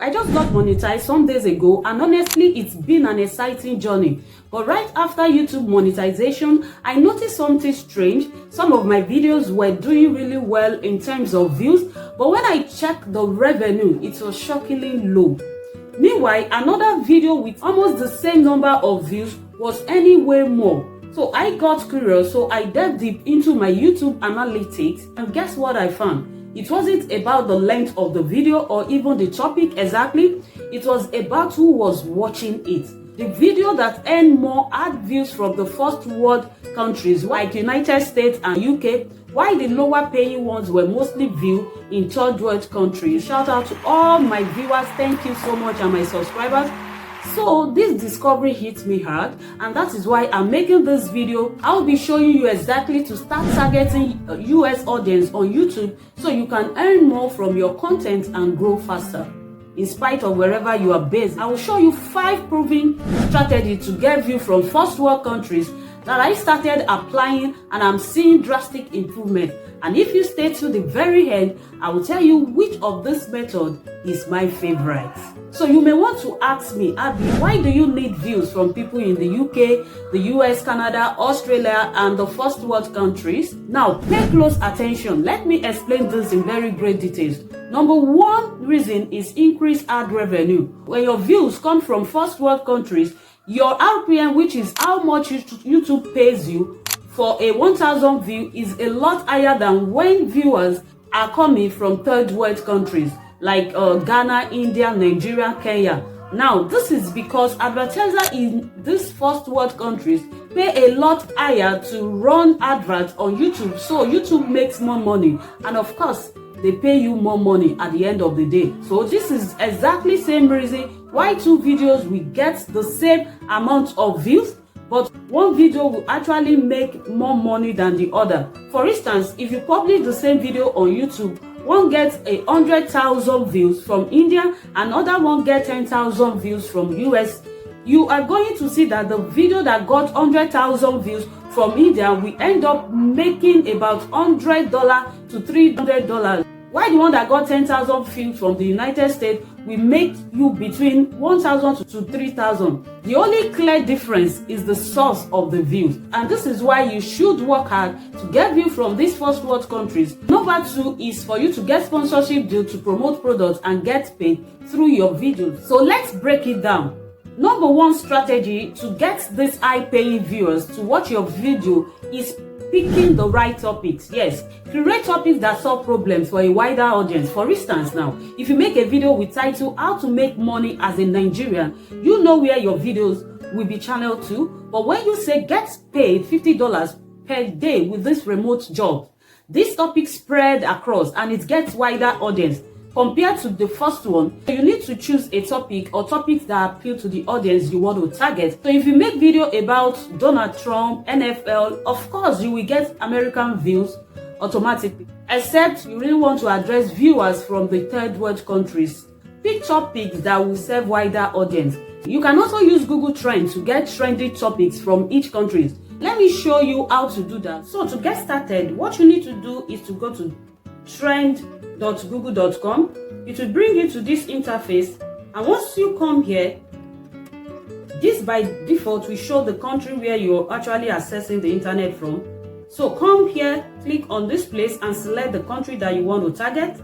I just got monetized some days ago, and honestly it's been an exciting journey. But right after YouTube monetization, I noticed something strange. Some of my videos were doing really well in terms of views, but when I checked the revenue, it was shockingly low. Meanwhile, another video with almost the same number of views was anyway more. So I got curious, so I delved deep into my YouTube analytics, and guess what I found? It wasn't about the length of the video or even the topic exactly. It was about who was watching it. The video that earned more ad views from the first world countries like United States and UK, while the lower paying ones were mostly viewed in third world countries. Shout out to all my viewers, thank you so much, and my subscribers. So this discovery hit me hard, and that is why I'm making this video. I'll be showing you exactly to start targeting US audience on YouTube so you can earn more from your content and grow faster. In spite of wherever you are based, I will show you 5 proven strategies to get views from first world countries that I started applying, and I'm seeing drastic improvement. And if you stay to the very end, I will tell you which of this method is my favorite. So you may want to ask me, Abby, why do you need views from people in the UK, the US, Canada, Australia, and the first world countries? Now pay close attention. Let me explain this in very great details. Number 1 reason is increased ad revenue. When your views come from first world countries, your RPM, which is how much YouTube pays you for a 1,000 view, is a lot higher than when viewers are coming from third world countries like Ghana, India, Nigeria, Kenya. Now, this is because advertisers in these first world countries pay a lot higher to run adverts on YouTube, so YouTube makes more money, and of course they pay you more money at the end of the day. So this is exactly same reason why 2 videos will get the same amount of views, but one video will actually make more money than the other. For instance, if you publish the same video on YouTube, one gets 100,000 views from India, another one gets 10,000 views from US. You are going to see that the video that got 100,000 views from India will end up making about $100 to $300, while the one that got 10,000 views from the United States will make you between 1,000 to 3,000. The only clear difference is the source of the views, and this is why you should work hard to get views from these first world countries. Number 2 is for you to get sponsorship deal to promote products and get paid through your videos. So let's break it down. Number 1 strategy to get these high-paying viewers to watch your video is picking the right topics. Yes, create topics that solve problems for a wider audience. For instance, now, if you make a video with title "How to Make Money as a Nigerian," you know where your videos will be channeled to. But when you say get paid $50 per day with this remote job, this topic spread across and it gets wider audience. Compared to the first one, you need to choose a topic or topics that appeal to the audience you want to target. So if you make video about Donald Trump, NFL, of course you will get American views automatically, except you really want to address viewers from the third world countries. Pick topics that will serve wider audience. You can also use Google Trends to get trendy topics from each country. Let me show you how to do that. So to get started, what you need to do is to go to trend.google.com. It will bring you to this interface, and once you come here, this by default will show the country where you're actually accessing the internet from. So come here, click on this place and select the country that you want to target.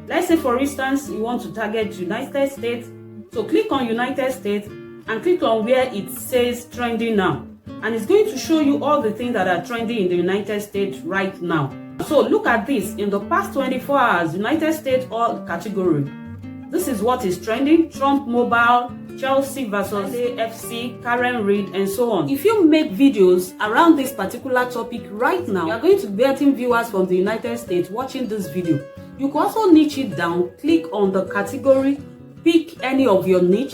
Let's say for instance you want to target United States, so click on United States and click on where it says trending now, and it's going to show you all the things that are trending in the United States right now. So look at this. In the past 24 hours, United States all category. This is what is trending: Trump Mobile, Chelsea versus AFC, Karen Reid, and so on. If you make videos around this particular topic right now, you are going to be getting viewers from the United States watching this video. You can also niche it down. Click on the category, pick any of your niche.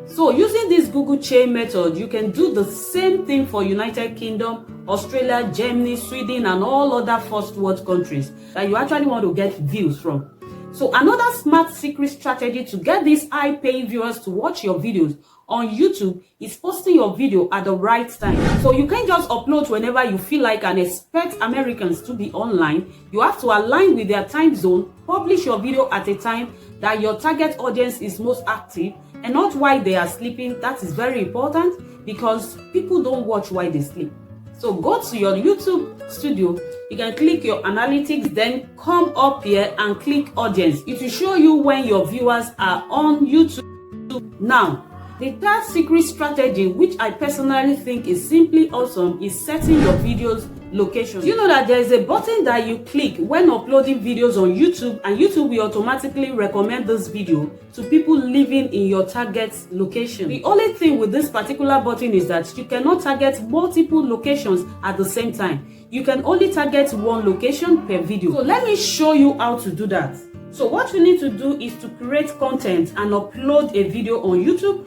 So using this Google chain method, you can do the same thing for United Kingdom, Australia, Germany, Sweden, and all other first world countries that you actually want to get views from. So another smart secret strategy to get these high-paying viewers to watch your videos on YouTube is posting your video at the right time. So you can't just upload whenever you feel like and expect Americans to be online. You have to align with their time zone, publish your video at a time that your target audience is most active and not while they are sleeping. That is very important because people don't watch while they sleep. So go to your YouTube studio, you can click your analytics, then come up here and click audience. It will show you when your viewers are on YouTube. Now, the third secret strategy, which I personally think is simply awesome, is setting your videos location. You know that there is a button that you click when uploading videos on YouTube, and YouTube will automatically recommend this video to people living in your target location. The only thing with this particular button is that you cannot target multiple locations at the same time. You can only target one location per video. So let me show you how to do that. So what you need to do is to create content and upload a video on YouTube.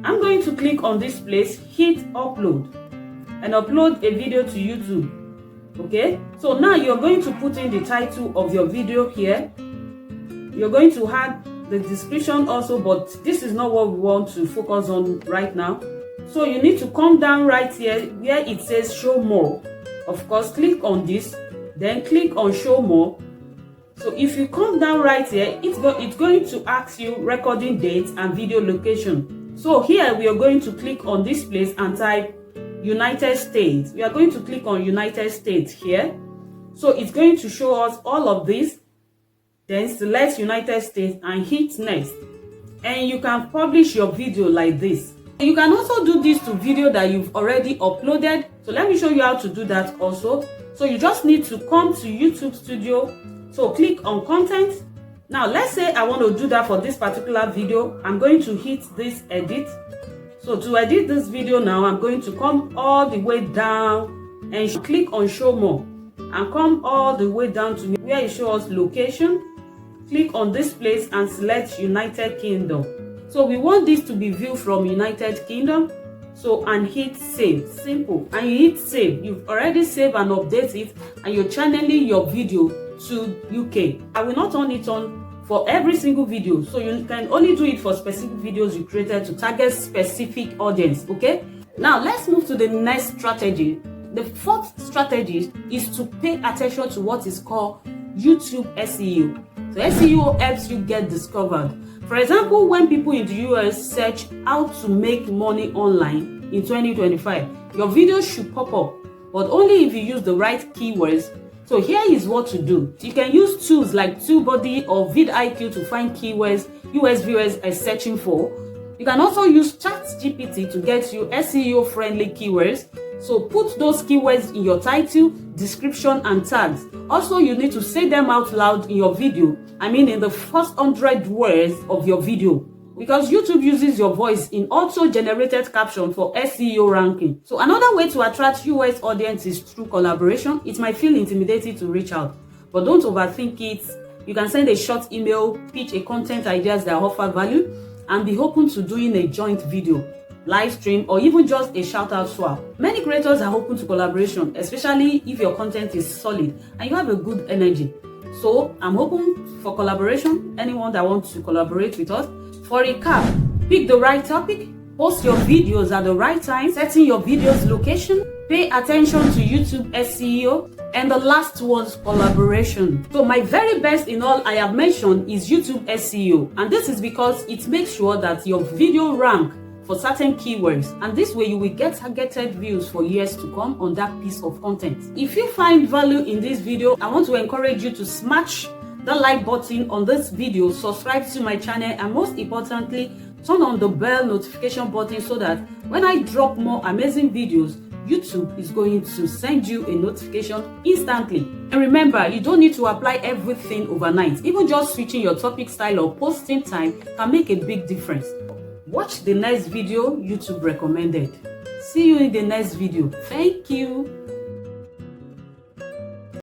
I'm going to click on this place, hit upload, and upload a video to YouTube. Okay, so now you're going to put in the title of your video here. You're going to add the description also, but this is not what we want to focus on right now. So you need to come down right here where it says show more. Of course, click on this, then click on show more. So if you come down right here, it's going to ask you recording date and video location. So here we are going to click on this place and type United States. We are going to click on United States here. So it's going to show us all of this. Then select United States and hit next. And you can publish your video like this. You can also do this to video that you've already uploaded. So let me show you how to do that also. So you just need to come to YouTube Studio. So click on content. Now let's say I want to do that for this particular video. I'm going to hit this edit. So to edit this video now, I'm going to come all the way down and click on show more and come all the way down to where it shows location. Click on this place and select United Kingdom. So we want this to be viewed from United Kingdom. So and hit save. Simple. And you hit save. You've already saved and update it, and you're channeling your video to UK. I will not turn it on for every single video, so you can only do it for specific videos you created to target specific audience. Okay, now let's move to the next strategy. The fourth strategy is to pay attention to what is called YouTube SEO. So SEO helps you get discovered. For example, when people in the US search how to make money online in 2025, your video should pop up, but only if you use the right keywords. So here is what to do. You can use tools like TubeBuddy or vidIQ to find keywords US viewers are searching for. You can also use ChatGPT to get you SEO-friendly keywords. So put those keywords in your title, description, and tags. Also, you need to say them out loud in your video. I mean, in the first 100 words of your video, because YouTube uses your voice in auto-generated caption for SEO ranking. So another way to attract US audience is through collaboration. It might feel intimidating to reach out, but don't overthink it. You can send a short email, pitch a content ideas that offer value, and be open to doing a joint video, live stream, or even just a shout out swap. Many creators are open to collaboration, especially if your content is solid and you have a good energy. So I'm open for collaboration. Anyone that wants to collaborate with us. For recap, pick the right topic, post your videos at the right time, setting your videos location, pay attention to YouTube SEO, and the last one's collaboration. So my very best in all I have mentioned is YouTube SEO, and this is because it makes sure that your video rank for certain keywords, and this way you will get targeted views for years to come on that piece of content. If you find value in this video, I want to encourage you to smash the like button on this video, subscribe to my channel, and most importantly, turn on the bell notification button so that when I drop more amazing videos, YouTube is going to send you a notification instantly. And remember, you don't need to apply everything overnight. Even just switching your topic style or posting time can make a big difference. Watch the next video YouTube recommended. See you in the next video. Thank you.